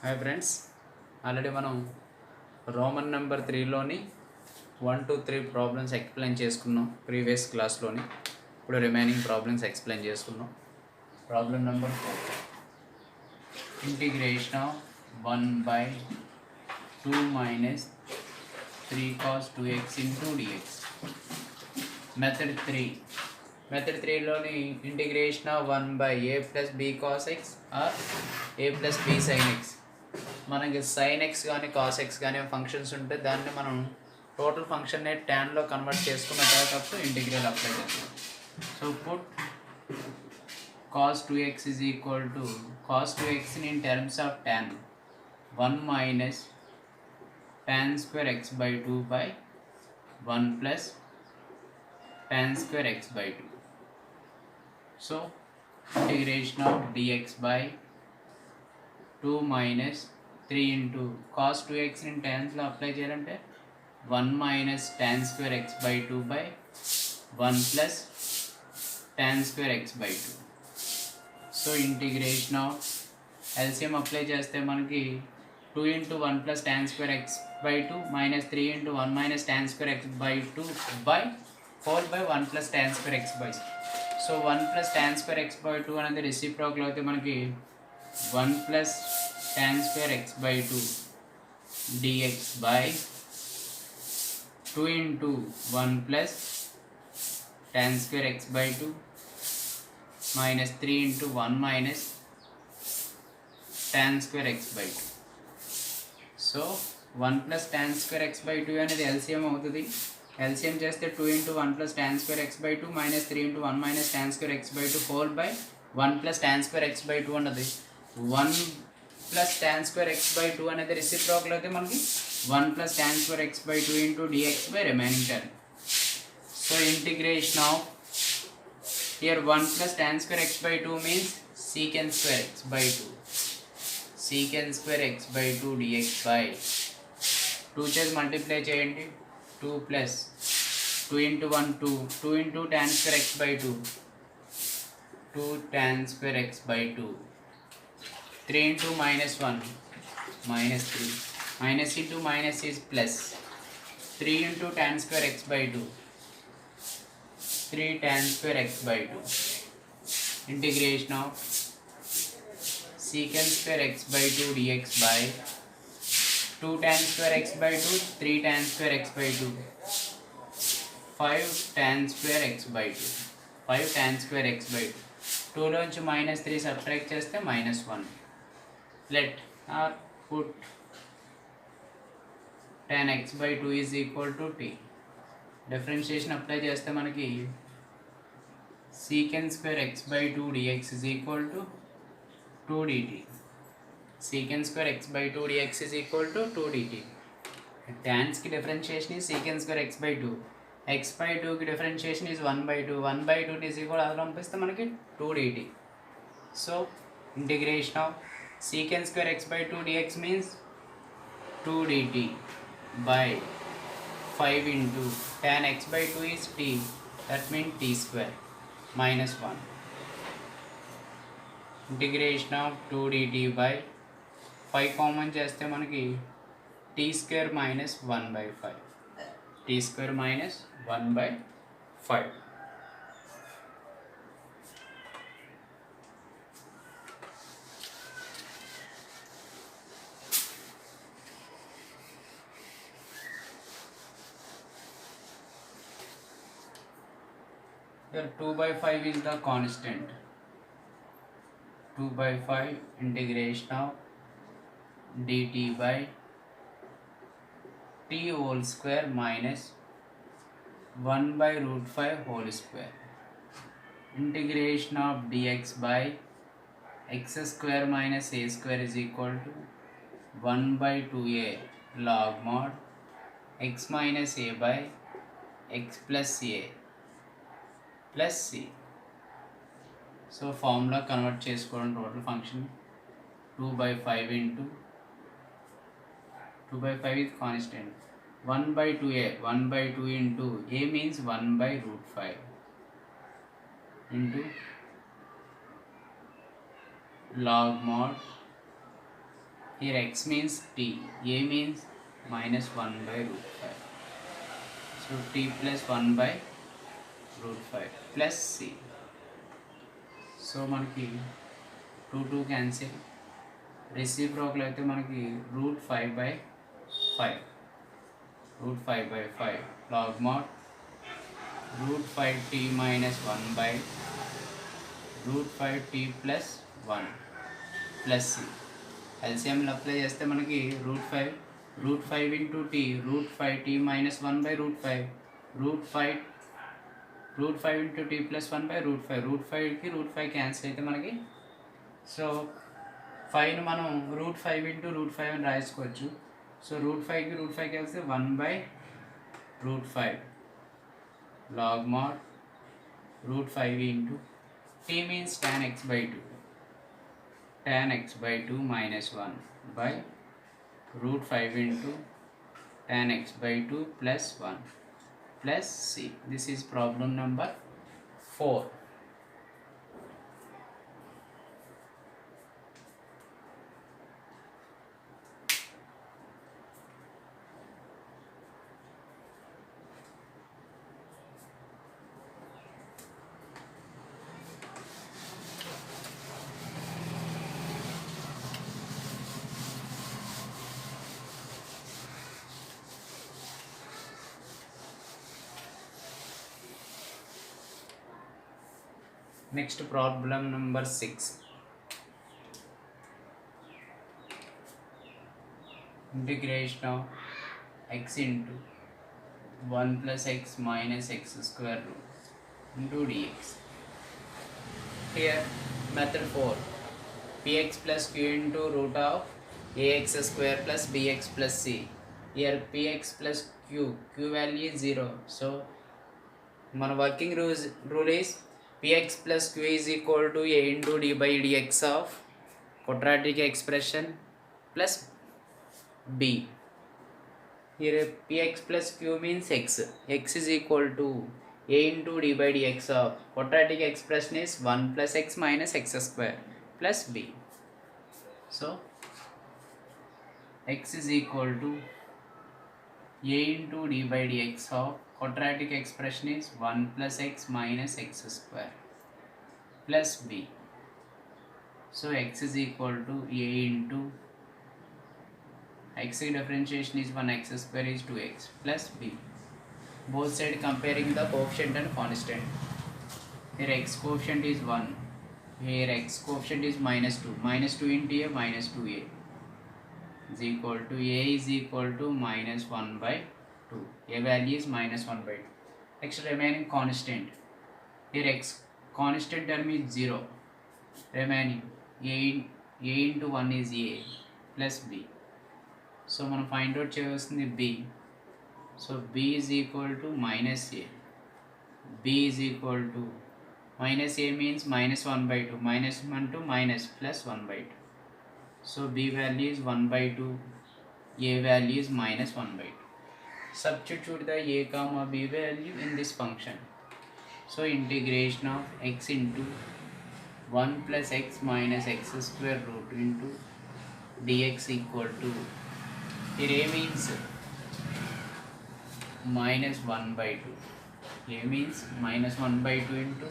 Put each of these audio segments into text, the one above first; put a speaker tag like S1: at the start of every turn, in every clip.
S1: Hi friends, already మనం Roman number 3లోని 1 to 3 problems explain చేసుకున్నాం ప్రీవియస్ క్లాస్లోని. ఇప్పుడు రిమైనింగ్ ప్రాబ్లమ్స్ ఎక్స్ప్లెయిన్ చేసుకున్నాం. Problem number 4, integration of 1/2 minus 3 cos 2x into dx. Method 3లోని integration of 1/a plus b cos x or a plus b sin x. మనకి sin x కానీ cos x కానీ functions ఉంటే దాన్ని మనం total ఫంక్షన్ని ట్యాన్లో convert చేసుకున్న తర్వాత ఇంటిగ్రల్ అప్లై చేస్తాం. So put cos 2x is equal to cos 2x in terms of tan 1 minus tan square x by 2 by 1 plus tan square x by 2. So integration of dx by 2 minus 3 into cos 2x in tan లో apply చేయాలంటే 1 minus tan square x by 2 by 1 plus tan square x by 2. So integration of LCM apply చేస్తే మనకి 2 into 1 plus tan square x by 2 minus 3 into 1 minus tan square x by 2 by 4 by 1 plus tan square x by 2. So 1 plus tan square x by 2 అనేది reciprocal అయితే మనకి 1 plus tan square x by 2 dx by 2 into 1 plus tan square x by 2 minus 3 into 1 minus tan square x by 2. So 1 plus tan square x by 2 అనేది LCM అవుతుంది. LCM చేస్తే 2 into 1 plus tan square x by 2 minus 3 into 1 minus tan square x by 2 whole by 1 plus tan square x by 2 అన్నది 1 plus tan square x by 2 అనేది reciprocal అయితే మనకి 1 plus tan square x by 2 into dx by remaining term. So integration of here 1 plus tan square x by 2 means secant square x by 2. Secant square x by 2 dx by 2 చేసి multiply చేయండి. 2 plus 2 into 1 2 into tan square x by 2 2 tan square x by 2 3 into minus 1 minus 3 minus into minus is plus 3 into tan square x by 2 3 tan square x by 2. Integration of secant square x by 2 dx by 2 tan square x by 2 3 tan square x by 2 5 tan square x by 2 5 tan square x by 2. 2 లోంచి minus 3 subtract చేస్తే minus 1. Let or put tan x by 2 is equal to t. Differentiation apply చేస్తే మనకి secant square x by 2 dx is equal to 2 dt. secant square x by 2 dx is equal to 2 dt. Tans की differentiation is secant square x by 2. x by 2 की differentiation is 1 by 2. 1 by 2 is equal to పంపిస్తే మనకి 2 dt. So integration of secant square x by 2 dx means 2 dt by 5 into tan x by 2 is t, that means t square minus 1. Integration of 2 dt by 5 common చేస్తే మనకి t square minus 1 by 5. t square minus 1 by 5. Here 2 by 5 is the constant. 2 by 5 integration of dt by t whole square minus 1 by root 5 whole square. Integration of dx by x square minus a square is equal to 1 by 2a log mod x minus a by x plus a plus c. So formula convert చేసుకోవడం total function 2 by 5 into 2 by 5 is constant 1 by 2a 1 by 2 into a means 1 by root 5 into log mod Here x means t, a means minus 1 by root 5. So t plus 1 by root 5 plus c. So మనకి 2 cancel. Reciprocal అయితే మనకి root 5 by 5. Root 5 by 5 log mod root 5 t minus 1 by root 5 t plus 1 plus c. LCM apply చేస్తే మనకి root 5 into t root 5 t minus 1 by root 5 root 5 into t plus 1 by root 5 కి root 5 cancel అయితే మనకి so 5ను మనం root 5 into root 5 అని రాసుకోవచ్చు. So root 5 కి root 5 కలిస్తే 1 by root 5 log mod root 5 into t means tan x by 2. Tan x by 2 minus 1 by root 5 into tan x by 2 plus 1 plus c. This is problem number 4. Next problem number 6. Integration of x into 1 plus x minus x square root into dx. Here method 4. Px plus q into root of ax square plus bx plus c. Here px plus q value is 0. So మన working rule is px plus q is equal to a into d by dx of quadratic expression plus b. Here px plus q means x is equal to a into d by dx of quadratic expression is 1 plus x minus x square plus b. So x is equal to a into d by dx of quadratic expression is 1 plus x minus x square plus b. So x is equal to a into x differentiation is 1 x square is 2x plus b. Both side comparing the coefficient and constant. Here x coefficient is 1. Here x coefficient is minus 2. Minus 2 into a minus 2a is equal to a is equal to minus 1 by 2. A value is minus 1 by 2. Next remaining constant. Here x constant term is 0. Remaining a into 1 is a plus b. So మనం find out చేయాల్సింది b. So b is equal to minus a. b is equal to minus a means minus 1 by 2. Minus 1 to minus plus 1 by 2. So b value is 1 by 2. A value is minus 1 by 2. Substitute the a comma b value in this function. So integration of x into 1 plus x minus x square root into dx equal to, here a means minus 1 by 2. A means minus 1 by 2 into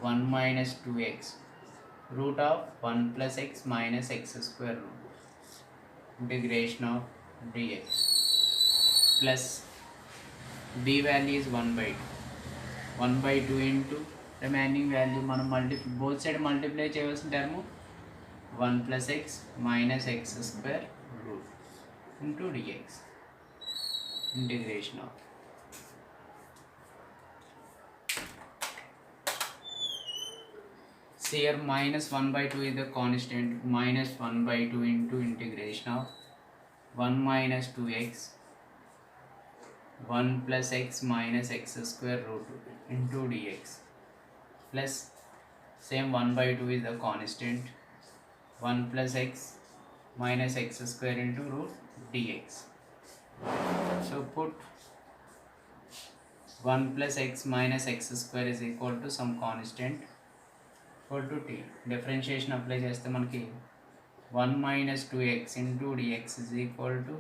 S1: 1 minus 2x root of 1 plus x minus x square root integration of dx plus b value is 1 by 2. 1 by 2 into remaining value మనం both side multiply చేయవలసిన term 1 plus x minus x square root into dx integration of. See here minus 1 by 2 is the constant. Minus 1 by 2 into integration of 1 minus 2x 1 plus x minus x square root into dx plus same 1 by 2 is the constant. 1 plus x minus x square into root dx. So put 1 plus x minus x square is equal to some constant equal to t. Differentiation apply చేస్తే మనకి 1 minus 2x into dx is equal to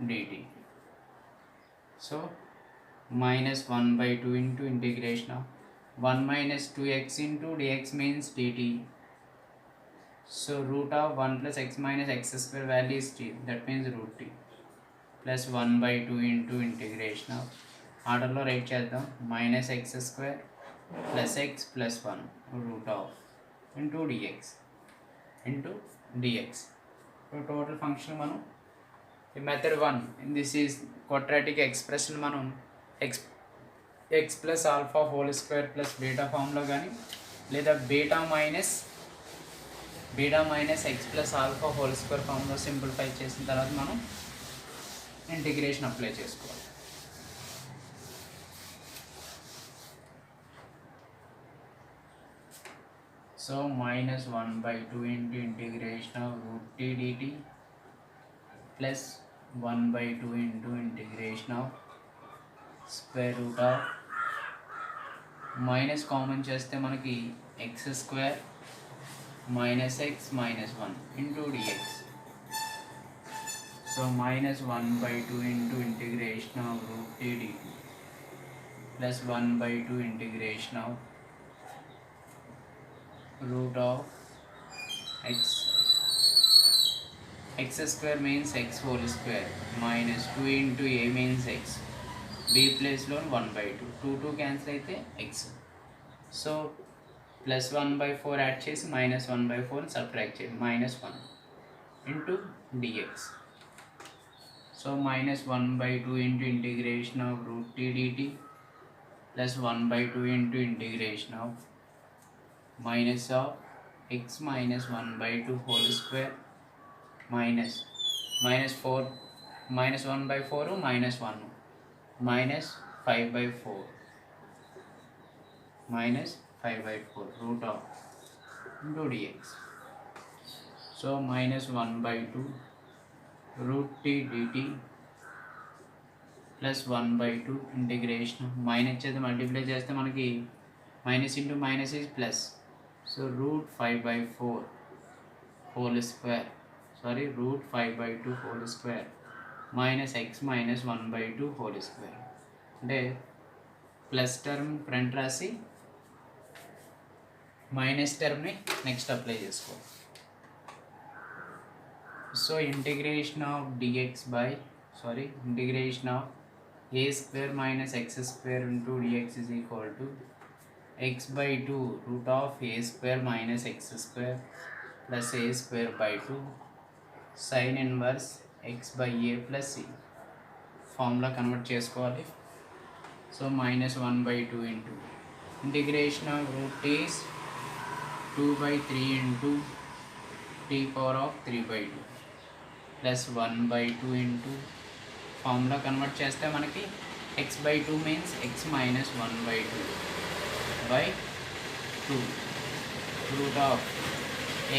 S1: dt. So minus 1 by 2 into integration of 1 minus 2x into dx means dt. So root of 1 plus x minus x square value is t, that means root t, plus 1 by 2 into integration of ఆర్డర్లో write చేద్దాం minus x square plus x plus 1 root of into d x into d x. Total function మనం ఈ method 1 this is quadratic expression మనం x plus alpha whole square plus beta ఫామ్లో కానీ లేదా beta minus x plus alpha whole square ఫామ్లో simplify చేసిన తర్వాత మనం ఇంటిగ్రేషన్ అప్లై చేసుకోవాలి. So minus 1 by 2 into integration of root t dt plus 1 by 2 into integration of square root of minus common చేస్తే మనకి x square minus x minus 1 into dx. So minus 1 by 2 into integration of root t dt plus 1 by 2 integration of root of x square means x whole square minus 2 into a means x, b place lo 1 by 2 2 cancel అయితే x. So plus 1 by 4 add చేసి minus 1 by 4 subtract చేయండి minus 1 into dx. So minus 1 by 2 into integration of root t dt plus 1 by 2 into integration of minus of x minus 1 by 2 whole square minus 4 minus 1 by 4 minus 1 minus 5 by 4 minus 5 by 4 root of into dx. So minus 1 by 2 root t dt plus 1 by 2 integration minus చేస్తే multiply చేస్తే మనకి minus into minus is plus. So root 5 by 4 whole square, sorry root 5 by 2 whole square minus x minus 1 by 2 whole square. అంటే plus term front రాసి minus టర్మ్ని next apply చేసుకో. So integration of integration of a square minus x square into dx is equal to x by 2 root of a square minus x square plus a square by 2 sin inverse x by a plus c. Formula convert చేసుకోవాలి. So minus 1 by 2 into integration of root is 2 by 3 into t power of 3 by 2 plus 1 by 2 into formula convert చేస్తే మనకి x by 2 means x minus 1 by 2 by 2 root of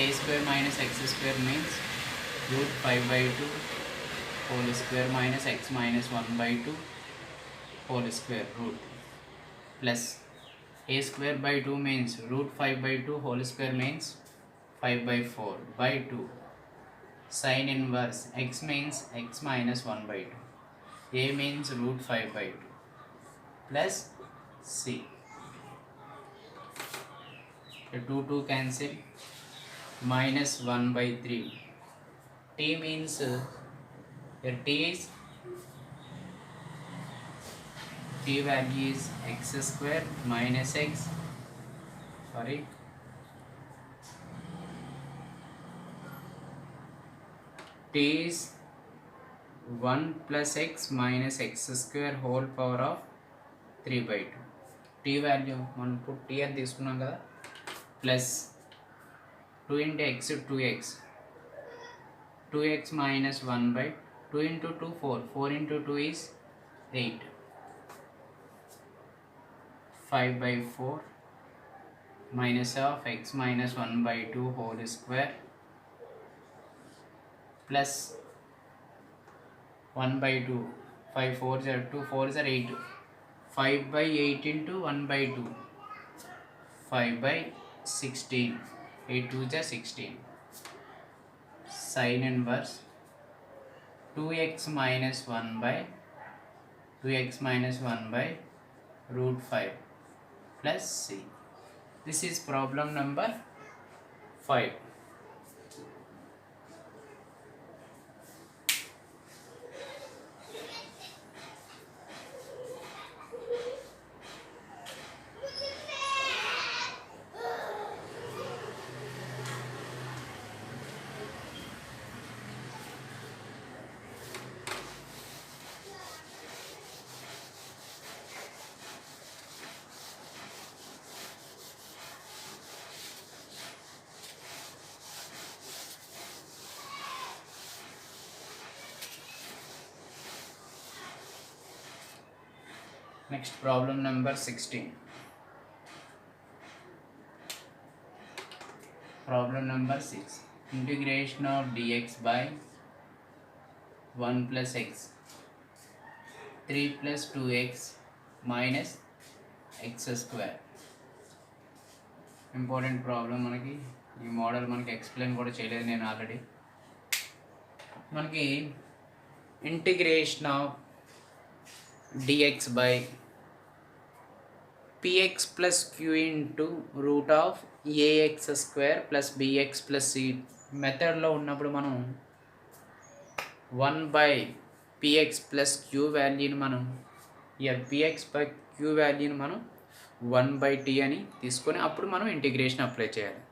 S1: a square minus x square means root 5 by 2 whole square minus x minus 1 by 2 whole square root plus a square by 2 means root 5 by 2 whole square means 5 by 4 by 2 sin inverse x means x minus 1 by 2, a means root 5 by 2 plus c. 2 cancel minus 1 by 3 t means here t value is x square minus x, t is 1 plus x minus x square whole power of 3 by 2. t value మనం ఇప్పుడు t అని తీసుకున్నాం కదా plus 2 into x 2x minus 1 by 2 into 2 4 into 2 is 8 5 by 4 minus of x minus 1 by 2 whole square plus 1 by 2 5 4s are 2 4s are 8 5 by 8 into 1 by 2 5 by 16 8 2s are 16 sin inverse 2x minus 1 by root 5 plus c. This is problem number 5. Next, problem number 16. Problem number 6. Integration of dx by 1 plus x 3 plus 2x minus x square. Important problem. మనకి ఈ model మనకి explain కూడా చేయలేదు నేను already. మనకి integration of dx by px plus q into root of ax square plus bx plus c మెథడ్లో ఉన్నప్పుడు మనం 1 by px plus q వాల్యూని మనం ఇయర్ px by q వాల్యూని మనం 1 by t అని తీసుకొని అప్పుడు మనం ఇంటిగ్రేషన్ అప్లై చేయాలి.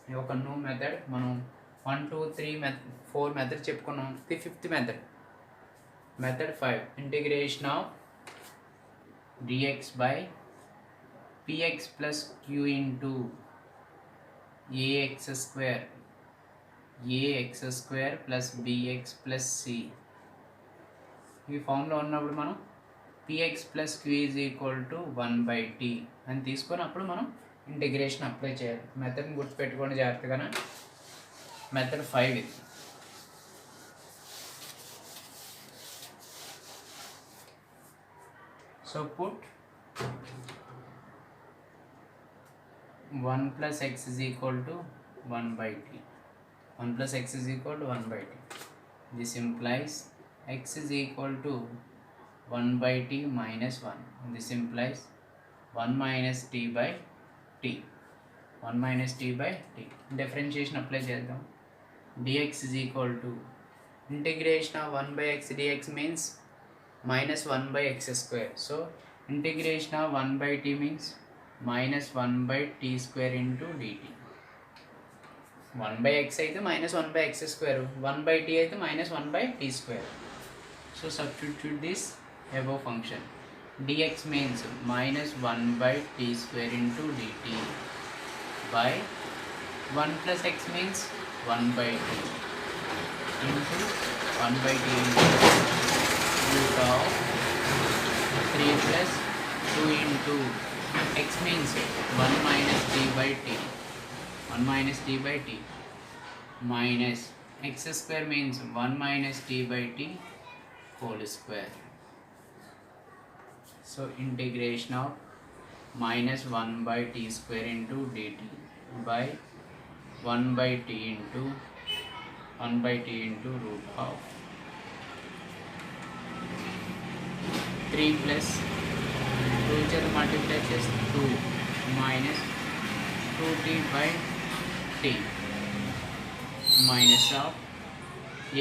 S1: ఇది ఒక న్యూ మెథడ్. మనం 1 2 3 4 మెథడ్ చెప్పుకున్నాం. ఇది 5th method. Method 5. Integration of dx by px plus q into ax square plus bx plus c. ఈ ఫామ్లో ఉన్నప్పుడు మనం px plus q is equal to 1 by t అని తీసుకొని అప్పుడు మనం ఇంటిగ్రేషన్ అప్లై చేయాలి. మెథడ్ని గుర్తుపెట్టుకోండి జాగ్రత్తగా. మెథడ్ 5 ఇది. So put 1 plus x is equal to 1 by t. 1 plus x is equal to 1 by t. This implies x is equal to 1 by t minus 1. This implies 1 minus t by t. 1 minus t by t. Differentiation apply చేద్దాం. dx is equal to integration of 1 by x dx means minus 1 by x square. So integration of 1 by t means minus 1 by t square into dt. 1 by x అయితే minus 1 by x square, 1 by t అయితే minus 1 by t square. So substitute this above function. dx means minus 1 by t square into dt by 1 plus x means 1 by t into 1 by t into root of 3 plus 2 into x means 1 minus t by t. 1 minus t by t minus x square means 1 minus t by t whole square. So integration of minus 1 by t square into dt by 1 by t into 1 by t into root of 3 plus 2 char multiply just 2 minus 2t by t minus of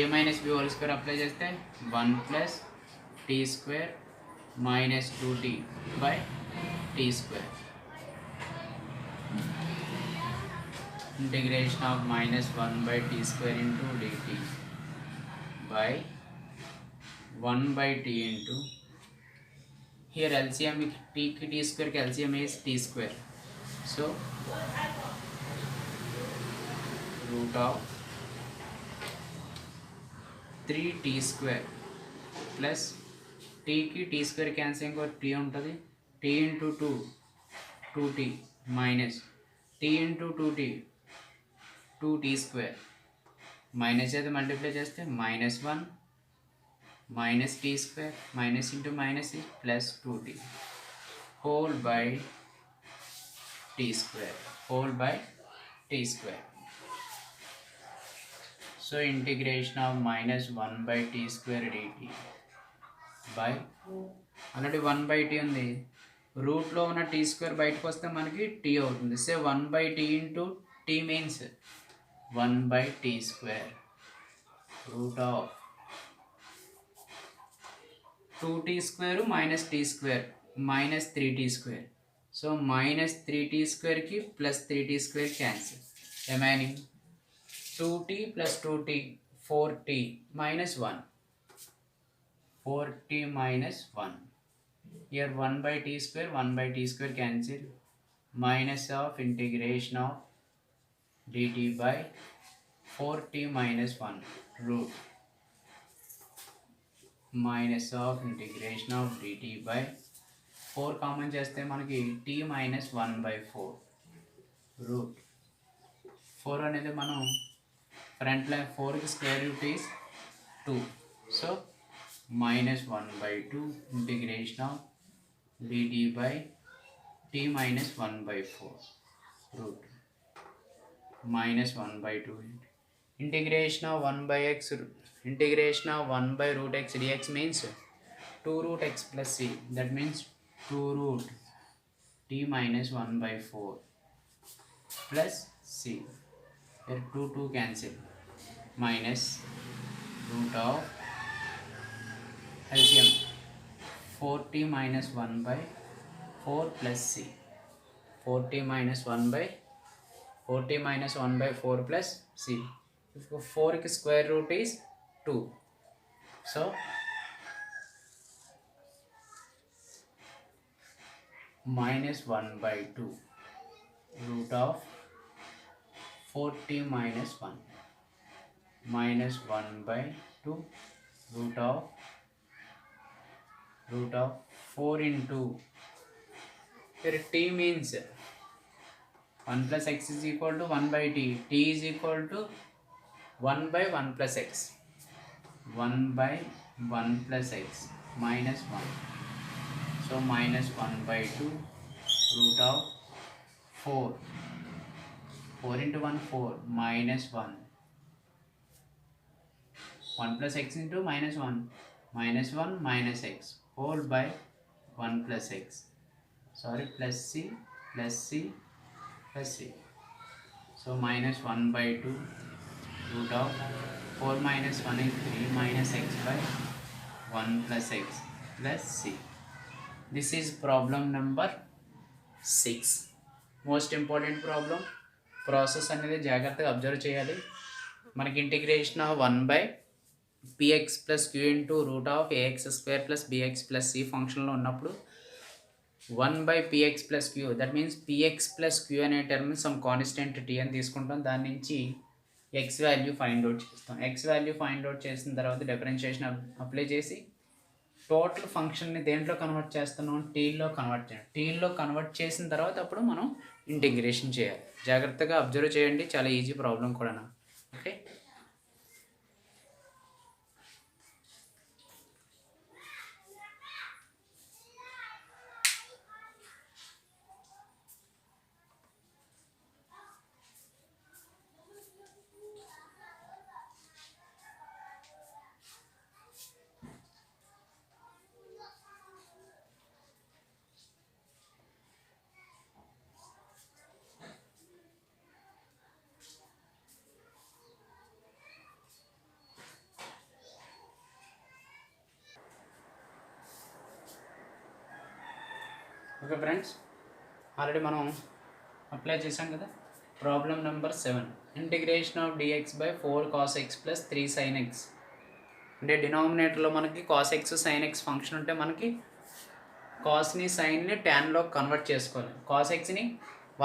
S1: a minus b whole square apply చేస్తే 1 plus t square minus 2t by t square. Integration of minus 1 by t square into dt by 1 by t into here LCM t की t square का LCM is t square. So root of 3t square plus t की t square cancel को t ఉంటుంది t into 2 2t minus t into 2t 2t square minus అయితే multiply చేస్తే minus 1 minus t square minus into minus is plus 2t whole by t square whole by t square. So integration of -1/t² dt by already 1/t ఉంది, రూట్లో ఉన్న t² బయటకు వస్తే మనకి t అవుతుంది. సే 1/t into t means 1/t² root of 2t² minus t² minus 3t². So -3t² కి plus 3t² cancel, remaining 2t plus 2t 4t minus 1, 4t minus 1. Here 1/t² 1/t² cancel, minus of integration of dt by 4t minus 1 root minus of integration of dt by 4 common చేస్తే మనకి t minus 1/4 root 4 అనేది మనం front line 4 కి square root is 2. So -1/2 integration of dt by t minus 1/4 root -1/2 integration of 1/x integration of 1/root x dx means 2 root x plus c, that means 2 root t minus 1/4 plus c. Here 2 cancel, minus root of LCM 4t minus 1/4 plus c, 4t minus 1/4 plus c. If 4 ki square root is 2, so -1/2 root of 4t minus 1 -1/2 root of 4 into, here t means 1 plus x is equal to 1/t, t is equal to 1/1 plus x, 1/1 plus x minus 1. So -1/2 root of 4 into 1 4 minus 1, 1 plus x into -1 minus x whole by 1 plus x, sorry, plus c plus c plus c. So -1/2 root of 4 minus 1 is 3 minus x by 1 plus x plus c. This is problem number 6. Most important problem. Process అనేది జాగ్రత్తగా observe చేయాలి. మనకి integration of 1/px plus q into root of ax² plus bx plus c ఫంక్షన్లో ఉన్నప్పుడు 1/px plus q, that means px plus q అనే term some constant t అని తీసుకుంటాం. దాని నుంచి x వాల్యూ ఫైండ్ అవుట్ చేస్తాం. x వాల్యూ ఫైండ్ అవుట్ చేసిన తర్వాత డిఫరెన్షియేషన్ అప్లై చేసి టోటల్ ఫంక్షన్ని దేంట్లో కన్వర్ట్ చేస్తున్నాం, టీలో కన్వర్ట్ చేయాలి. టీలో కన్వర్ట్ చేసిన తర్వాత అప్పుడు మనం ఇంటిగ్రేషన్ చేయాలి. జాగ్రత్తగా అబ్జర్వ్ చేయండి, చాలా ఈజీ ప్రాబ్లం కూడా. ఓకే, ఓకే ఫ్రెండ్స్, ఆల్రెడీ మనం అప్లై చేసాం కదా. Problem number 7, integration of dx by 4 cos x plus 3 sin x. అంటే డినామినేటర్లో మనకి cos x sin x function ఉంటే మనకి కాస్ని సైన్ని ట్యాన్లో కన్వర్ట్ చేసుకోవాలి. cos xని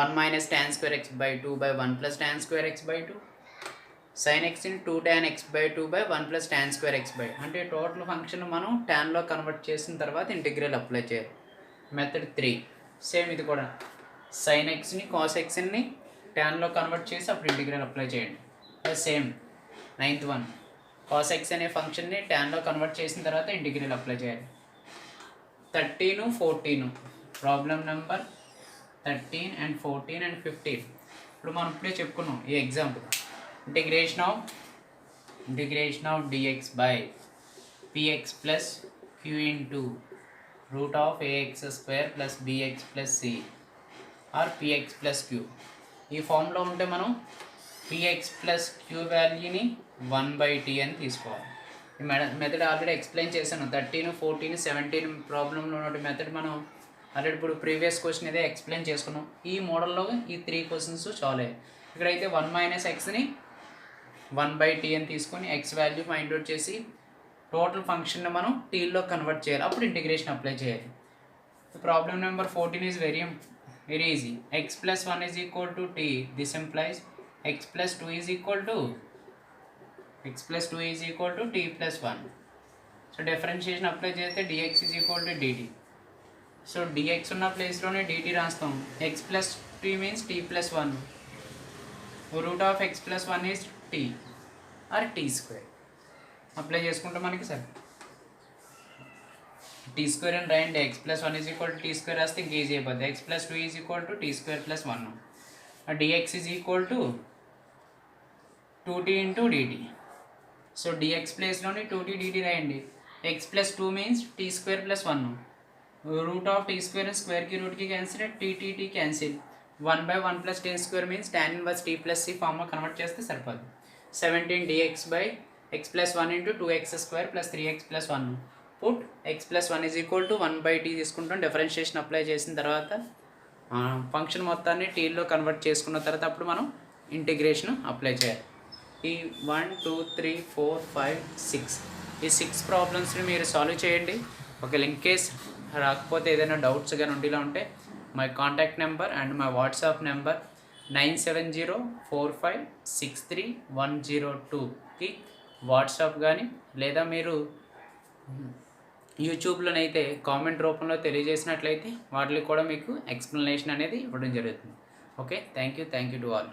S1: 1 minus tan square x by 2 by 1 plus tan square x by 2, sin xని 2 tan x by 2 by 1 plus tan square x by, అంటే total function మనం ట్యాన్లో convert చేసిన తర్వాత integral apply చేయాలి. మెథడ్ 3 సేమ్, ఇది కూడా sin xని cos xని ట్యాన్లో కన్వర్ట్ చేసి అప్పుడు ఇంటిగ్రల్ అప్లై చేయండి. Same 9th one, cos x అనే ఫంక్షన్ని ట్యాన్లో కన్వర్ట్ చేసిన తర్వాత ఇంటిగ్రల్ అప్లై చేయాలి. 13, 14 ప్రాబ్లం నెంబర్ 13 and 14 and 15. ఇప్పుడు మనం ఇప్పుడే చెప్పుకున్నాం ఈ example. Integration of integration of dx by px plus q into root of ax square plus bx plus c or px plus q. ఈ ఫామ్లో ఉంటే మనం పిఎక్స్ ప్లస్ క్యూ వాల్యూని 1/t అని తీసుకోవాలి. ఈ మెథడ్ ఆల్రెడీ ఎక్స్ప్లెయిన్ చేశాను. 13, 14, 17 ప్రాబ్లంలో ఉన్న మెథడ్ మనం ఆల్రెడీ ఇప్పుడు ప్రీవియస్ క్వశ్చన్ ఇదే ఎక్స్ప్లెయిన్ చేసుకున్నాం. ఈ మోడల్లో ఈ 3 క్వశ్చన్స్ సాల్వ్ అయ్యాయి. ఇక్కడైతే 1 - xని 1/t అని తీసుకొని ఎక్స్ వాల్యూ ఫైండ్ అవుట్ చేసి టోటల్ ఫంక్షన్ని మనం టీలో కన్వర్ట్ చేయాలి. అప్పుడు ఇంటిగ్రేషన్ అప్లై చేయాలి. Problem number 14 is very easy. x plus 1 is equal to t. This implies x plus 2 is equal to t plus 1. So differentiation apply చేస్తే dx is equal to dt. So dx ఉన్న ప్లేస్లోనే dt రాస్తాం. x plus 2 means t plus 1. Root of x plus 1 is t or t square. Apply చేసుకుంటే మనకి సరే t square అని రాయండి. X plus 1 is equal to t square రాస్తే ఇంక ఈజీ అయిపోద్ది. X plus 2 is equal to t square plus 1. D x is equal to 2t into d t. So d x ప్లేస్లోని 2t dt రాయండి. X plus 2 means t square plus 1. Root of t square స్క్వేర్కి రూట్కి cancel, t cancel. 1/1 plus tan square means tan inverse t plus c ఫార్మ్లో convert చేస్తే సరిపోదు. 17 dx by x plus 1 into 2x square plus 3x plus 1. Put x plus 1 is equal to 1/t తీసుకుంటాం. Differentiation apply చేసిన తర్వాత function మొత్తాన్ని టీలో convert చేసుకున్న తర్వాత అప్పుడు మనం ఇంటిగ్రేషన్ అప్లై చేయాలి. ఈ 1, 2, 3, 4, 5, 6 ఈ 6 ప్రాబ్లమ్స్ని మీరు సాల్వ్ చేయండి. ఒక లింక్ కేస్ రాకపోతే ఏదైనా డౌట్స్ కానీ ఉండేలా ఉంటే my contact number and my WhatsApp number 9704563102కి వాట్సాప్ కానీ లేదా మీరు యూట్యూబ్లోనైతే కామెంట్ రూపంలో తెలియజేసినట్లయితే వాటికి కూడా మీకు ఎక్స్ప్లెనేషన్ అనేది ఇవ్వడం జరుగుతుంది. Okay, thank you to all.